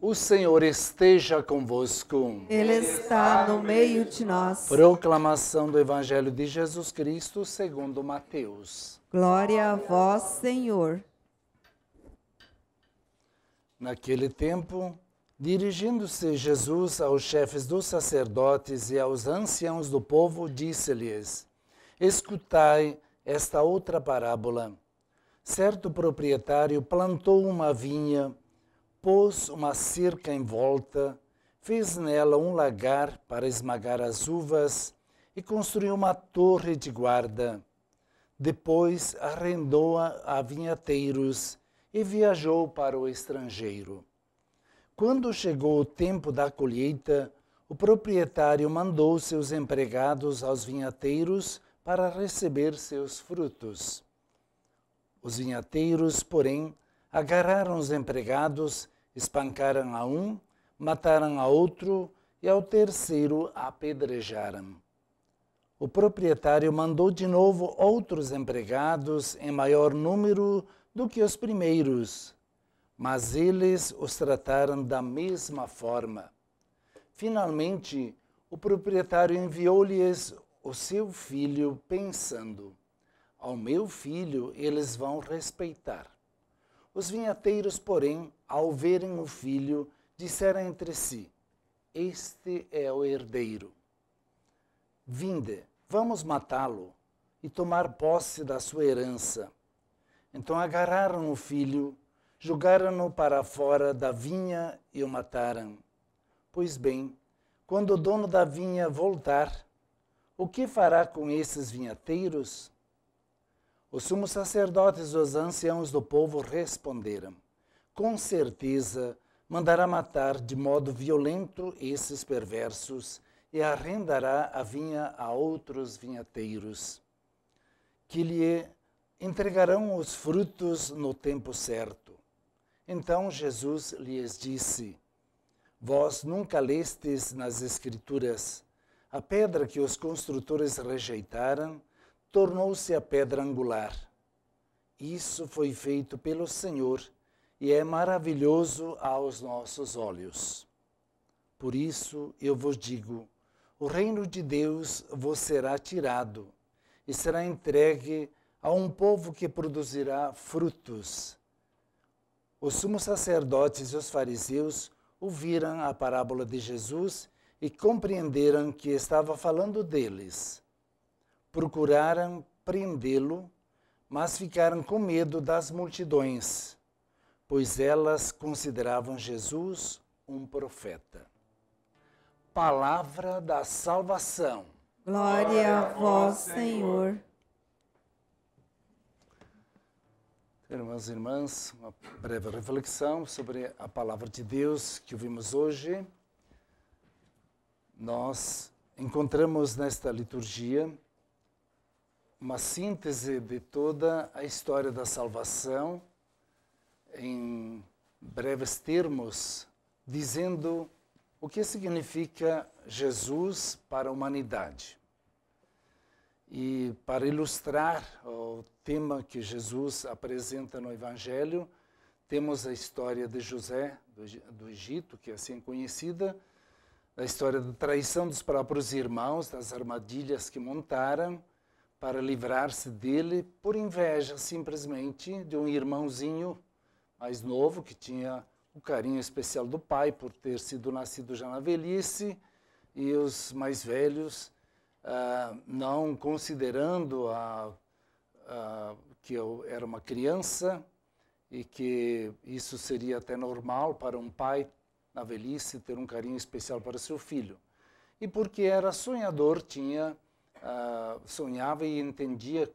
O Senhor esteja convosco. Ele está no meio de nós. Proclamação do Evangelho de Jesus Cristo segundo Mateus. Glória a vós, Senhor. Naquele tempo, dirigindo-se Jesus aos chefes dos sacerdotes e aos anciãos do povo, disse-lhes: Escutai esta outra parábola. Certo proprietário plantou uma vinha, pôs uma cerca em volta, fez nela um lagar para esmagar as uvas e construiu uma torre de guarda. Depois arrendou-a a vinhateiros e viajou para o estrangeiro. Quando chegou o tempo da colheita, o proprietário mandou seus empregados aos vinhateiros para receber seus frutos. Os vinhateiros, porém, agarraram os empregados, espancaram a um, mataram a outro e ao terceiro apedrejaram. O proprietário mandou de novo outros empregados em maior número do que os primeiros, mas eles os trataram da mesma forma. Finalmente, o proprietário enviou-lhes o seu filho, pensando: ao meu filho eles vão respeitar. Os vinhateiros, porém, ao verem o filho, disseram entre si: Este é o herdeiro. Vinde, vamos matá-lo e tomar posse da sua herança. Então agarraram o filho, jogaram-no para fora da vinha e o mataram. Pois bem, quando o dono da vinha voltar, o que fará com esses vinhateiros? Os sumos sacerdotes e os anciãos do povo responderam: com certeza mandará matar de modo violento esses perversos e arrendará a vinha a outros vinhateiros, que lhe entregarão os frutos no tempo certo. Então Jesus lhes disse: Vós nunca lestes nas Escrituras: a pedra que os construtores rejeitaram tornou-se a pedra angular. Isso foi feito pelo Senhor e é maravilhoso aos nossos olhos. Por isso eu vos digo: o reino de Deus vos será tirado e será entregue a um povo que produzirá frutos. Os sumos sacerdotes e os fariseus ouviram a parábola de Jesus e compreenderam que estava falando deles. Procuraram prendê-lo, mas ficaram com medo das multidões, pois elas consideravam Jesus um profeta. Palavra da salvação. Glória a vós, Senhor. Irmãos e irmãs, uma breve reflexão sobre a palavra de Deus que ouvimos hoje. Nós encontramos nesta liturgia uma síntese de toda a história da salvação, em breves termos, dizendo o que significa Jesus para a humanidade. E para ilustrar o tema que Jesus apresenta no Evangelho, temos a história de José do Egito, que é assim conhecida, a história da traição dos próprios irmãos, das armadilhas que montaram para livrar-se dele por inveja, simplesmente, de um irmãozinho mais novo, que tinha o carinho especial do pai, por ter sido nascido já na velhice, e os mais velhos, não considerando que eu era uma criança, e que isso seria até normal para um pai, na velhice, ter um carinho especial para seu filho. E porque era sonhador, sonhava e entendia,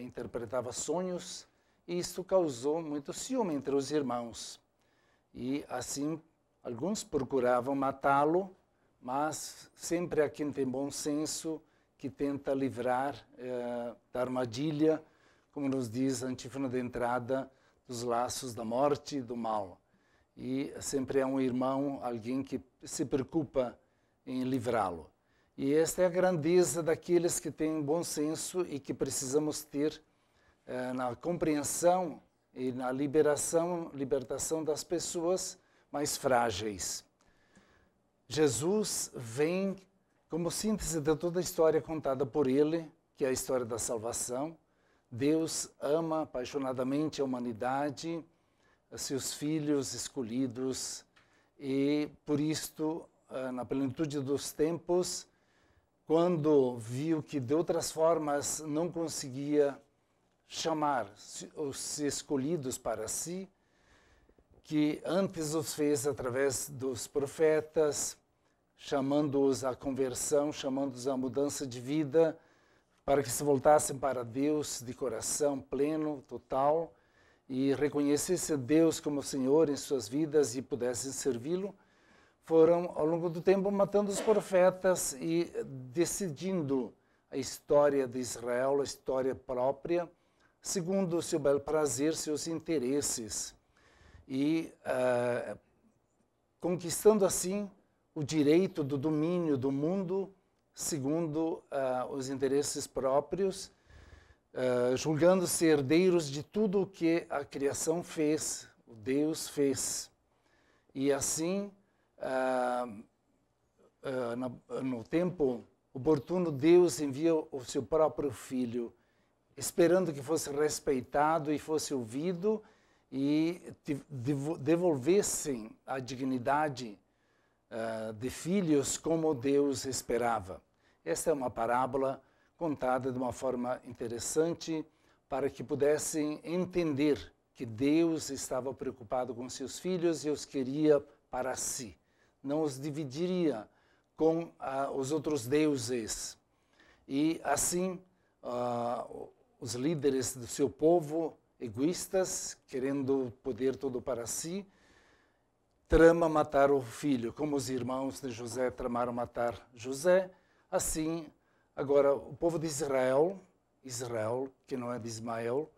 interpretava sonhos, e isso causou muito ciúme entre os irmãos. E assim, alguns procuravam matá-lo, mas sempre há quem tem bom senso, que tenta livrar da armadilha, como nos diz a antífona de entrada, dos laços da morte e do mal. E sempre há um irmão, alguém que se preocupa em livrá-lo. E esta é a grandeza daqueles que têm bom senso e que precisamos ter na compreensão e na libertação das pessoas, mais frágeis. Jesus vem como síntese de toda a história contada por ele, que é a história da salvação. Deus ama apaixonadamente a humanidade, seus filhos escolhidos, e por isto, na plenitude dos tempos, quando viu que de outras formas não conseguia chamar os escolhidos para si, que antes os fez através dos profetas, chamando-os à conversão, chamando-os à mudança de vida, para que se voltassem para Deus de coração pleno, total, e reconhecessem Deus como Senhor em suas vidas e pudessem servi-lo, foram, ao longo do tempo, matando os profetas e decidindo a história de Israel, a história própria, segundo o seu bel prazer, seus interesses, e conquistando assim o direito do domínio do mundo segundo os interesses próprios, julgando-se herdeiros de tudo o que a criação fez, o Deus fez. E assim, no tempo oportuno, Deus envia o seu próprio Filho, esperando que fosse respeitado e fosse ouvido e devolvessem a dignidade de filhos como Deus esperava. Esta é uma parábola contada de uma forma interessante para que pudessem entender que Deus estava preocupado com seus filhos e os queria para si. Não os dividiria com os outros deuses. E assim, os líderes do seu povo, egoístas, querendo o poder todo para si, trama matar o filho, como os irmãos de José tramaram matar José. Assim, agora, o povo de Israel, que não é de Ismael,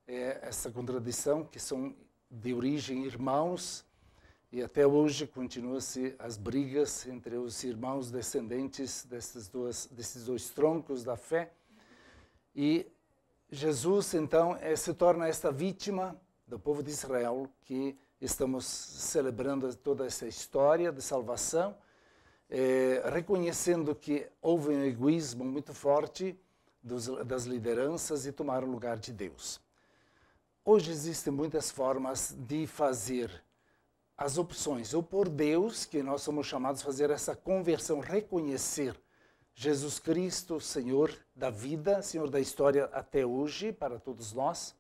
é essa contradição, que são de origem irmãos, e até hoje continua-se as brigas entre os irmãos descendentes desses dois troncos da fé. E Jesus, então, se torna esta vítima do povo de Israel, que estamos celebrando toda essa história de salvação, reconhecendo que houve um egoísmo muito forte das lideranças e tomaram o lugar de Deus. Hoje existem muitas formas de fazer as opções, ou por Deus, que nós somos chamados a fazer essa conversão, reconhecer Jesus Cristo, Senhor da vida, Senhor da história até hoje, para todos nós,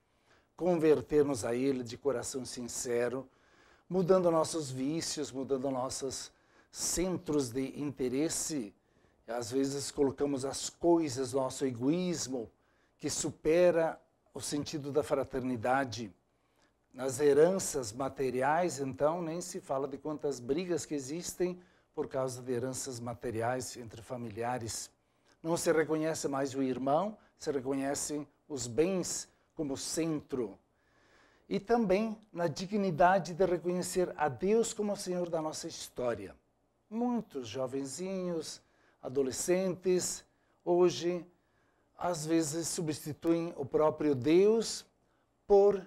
converter-nos a Ele de coração sincero, mudando nossos vícios, mudando nossos centros de interesse. Às vezes colocamos as coisas, nosso egoísmo, que supera o sentido da fraternidade. Nas heranças materiais, então, nem se fala de quantas brigas que existem por causa de heranças materiais entre familiares. Não se reconhece mais o irmão, se reconhecem os bens como centro. E também na dignidade de reconhecer a Deus como o Senhor da nossa história. Muitos jovenzinhos, adolescentes, hoje, às vezes substituem o próprio Deus por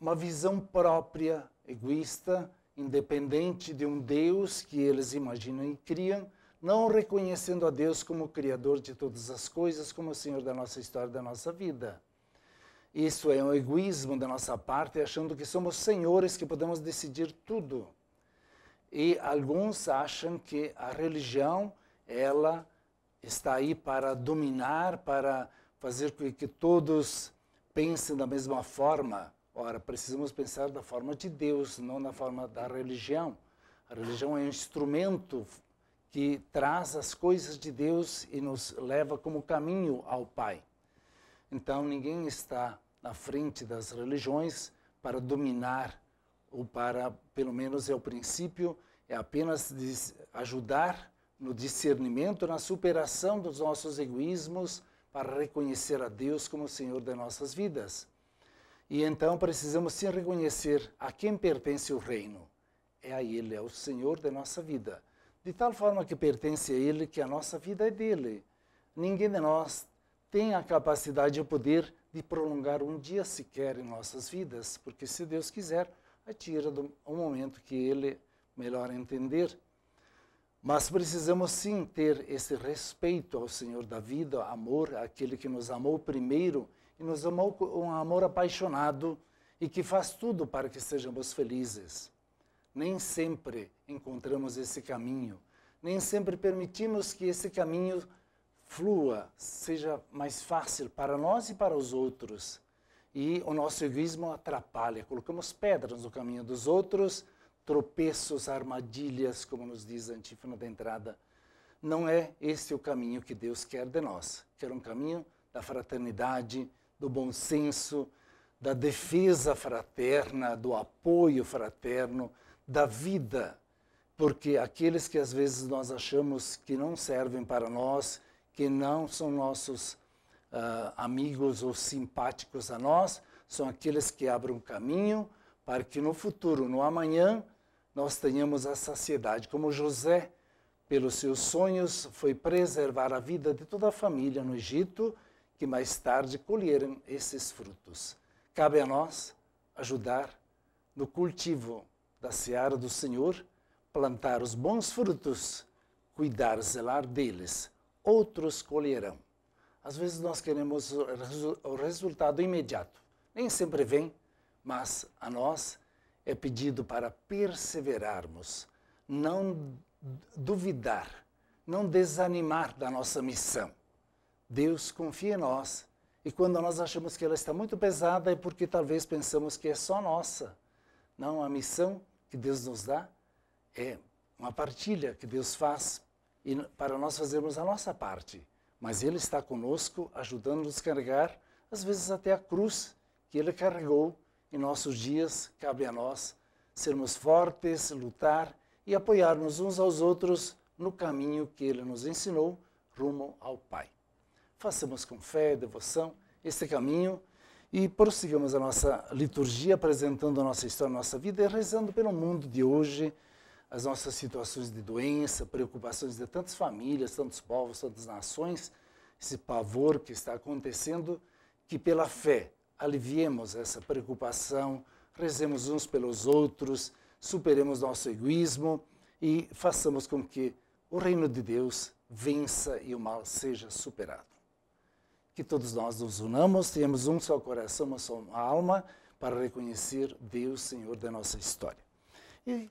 uma visão própria, egoísta, independente de um Deus que eles imaginam e criam, não reconhecendo a Deus como o Criador de todas as coisas, como o Senhor da nossa história, da nossa vida. Isso é um egoísmo da nossa parte, achando que somos senhores, que podemos decidir tudo. E alguns acham que a religião, ela está aí para dominar, para fazer com que todos pensem da mesma forma. Ora, precisamos pensar da forma de Deus, não da forma da religião. A religião é um instrumento que traz as coisas de Deus e nos leva como caminho ao Pai. Então, ninguém está na frente das religiões para dominar, ou para, pelo menos é o princípio, é apenas ajudar no discernimento, na superação dos nossos egoísmos, para reconhecer a Deus como o Senhor de nossas vidas. E então precisamos sim reconhecer a quem pertence o reino. É a Ele, é o Senhor de nossa vida. De tal forma que pertence a Ele que a nossa vida é dele. Ninguém de nós tem a capacidade e o poder de prolongar um dia sequer em nossas vidas, porque se Deus quiser, atira do momento que Ele melhor entender. Mas precisamos sim ter esse respeito ao Senhor da vida, amor àquele que nos amou primeiro e nos amou com um amor apaixonado e que faz tudo para que sejamos felizes. Nem sempre encontramos esse caminho, nem sempre permitimos que esse caminho flua, seja mais fácil para nós e para os outros. E o nosso egoísmo atrapalha, colocamos pedras no caminho dos outros, tropeços, armadilhas, como nos diz a antífona da entrada. Não é esse o caminho que Deus quer de nós. Quer um caminho da fraternidade, do bom senso, da defesa fraterna, do apoio fraterno, da vida. Porque aqueles que às vezes nós achamos que não servem para nós, que não são nossos amigos ou simpáticos a nós, são aqueles que abrem um caminho para que no futuro, no amanhã, nós tenhamos a saciedade. Como José, pelos seus sonhos, foi preservar a vida de toda a família no Egito, que mais tarde colheram esses frutos. Cabe a nós ajudar no cultivo da seara do Senhor, plantar os bons frutos, cuidar, zelar deles. Outros colherão. Às vezes nós queremos o resultado imediato. Nem sempre vem, mas a nós é pedido para perseverarmos, não duvidar, não desanimar da nossa missão. Deus confia em nós e quando nós achamos que ela está muito pesada é porque talvez pensamos que é só nossa. Não, a missão que Deus nos dá é uma partilha que Deus faz e para nós fazermos a nossa parte. Mas Ele está conosco, ajudando-nos a carregar, às vezes até a cruz que Ele carregou. Em nossos dias, cabe a nós sermos fortes, lutar e apoiar-nos uns aos outros no caminho que Ele nos ensinou, rumo ao Pai. Façamos com fé e devoção esse caminho e prossigamos a nossa liturgia, apresentando a nossa história, a nossa vida e rezando pelo mundo de hoje, as nossas situações de doença, preocupações de tantas famílias, tantos povos, tantas nações, esse pavor que está acontecendo, que pela fé aliviemos essa preocupação, rezemos uns pelos outros, superemos nosso egoísmo e façamos com que o reino de Deus vença e o mal seja superado. Que todos nós nos unamos, tenhamos um só coração, uma só alma, para reconhecer Deus, Senhor da nossa história. E